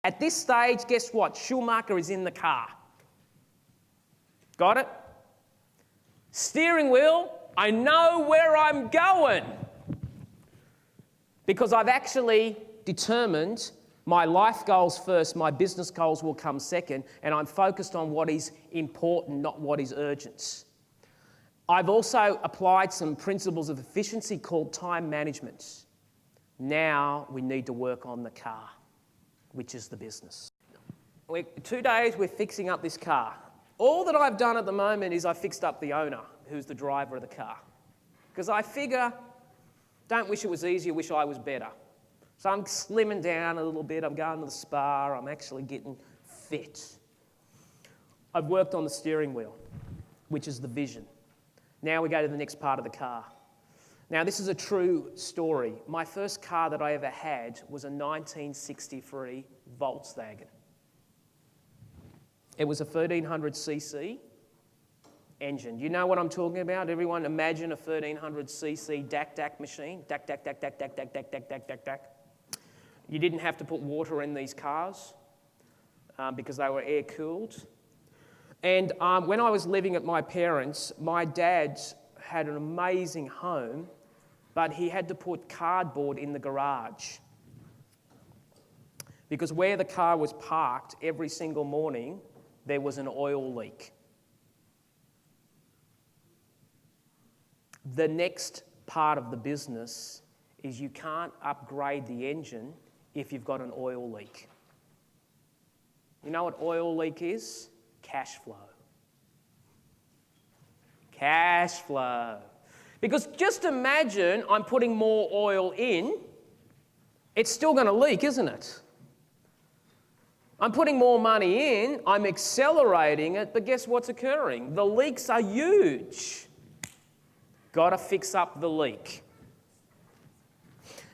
At this stage, guess what? Schumacher is in the car. Got it? Steering wheel, I know where I'm going because I've actually determined my life goals first, my business goals will come second, and I'm focused on what is important, not what is urgent. I've also applied some principles of efficiency called time management. Now we need to work on the car, which is the business. 2 days we're fixing up this car. All that I've done at the moment is I fixed up the owner, who's the driver of the car. Because I figure, don't wish it was easier, wish I was better. So I'm slimming down a little bit, I'm going to the spa, I'm actually getting fit. I've worked on the steering wheel, which is the vision. Now we go to the next part of the car. Now this is a true story. My first car that I ever had was a 1963 Volkswagen. It was a 1300cc engine. Do you know what I'm talking about? Everyone imagine a 1300cc DAC machine. DAC. You didn't have to put water in these cars because they were air-cooled. And when I was living at my parents', my dad had an amazing home, but he had to put cardboard in the garage because where the car was parked every single morning, there was an oil leak. The next part of the business is you can't upgrade the engine if you've got an oil leak. You know what oil leak is? Cash flow. Cash flow. Because just imagine I'm putting more oil in, it's still going to leak, isn't it? I'm putting more money in, I'm accelerating it, but guess what's occurring? The leaks are huge. Got to fix up the leak.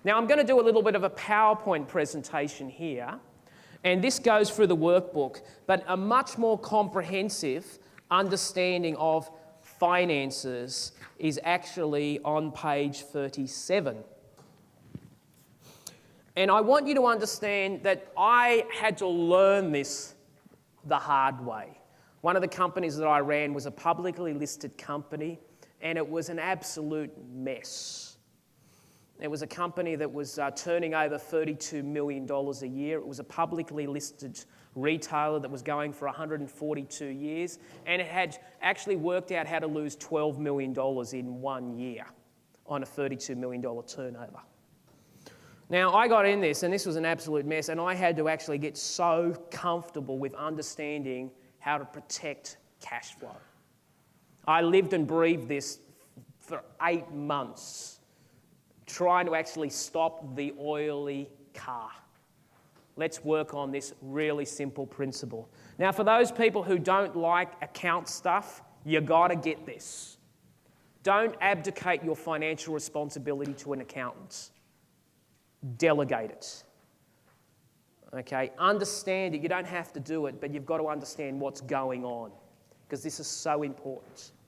Now I'm going to do a little bit of a PowerPoint presentation here, and this goes through the workbook, but a much more comprehensive understanding of finances is actually on page 37. And I want you to understand that I had to learn this the hard way. One of the companies that I ran was a publicly listed company, and it was an absolute mess. It was a company that was turning over $32 million a year. It was a publicly listed retailer that was going for 142 years, and it had actually worked out how to lose $12 million in 1 year on a $32 million turnover. Now, I got in this, and this was an absolute mess, and I had to actually get so comfortable with understanding how to protect cash flow. I lived and breathed this for 8 months, trying to actually stop the oily car. Let's work on this really simple principle. Now, for those people who don't like account stuff, you got to get this. Don't abdicate your financial responsibility to an accountant. Delegate it. Okay? Understand it. You don't have to do it, but you've got to understand what's going on because this is so important.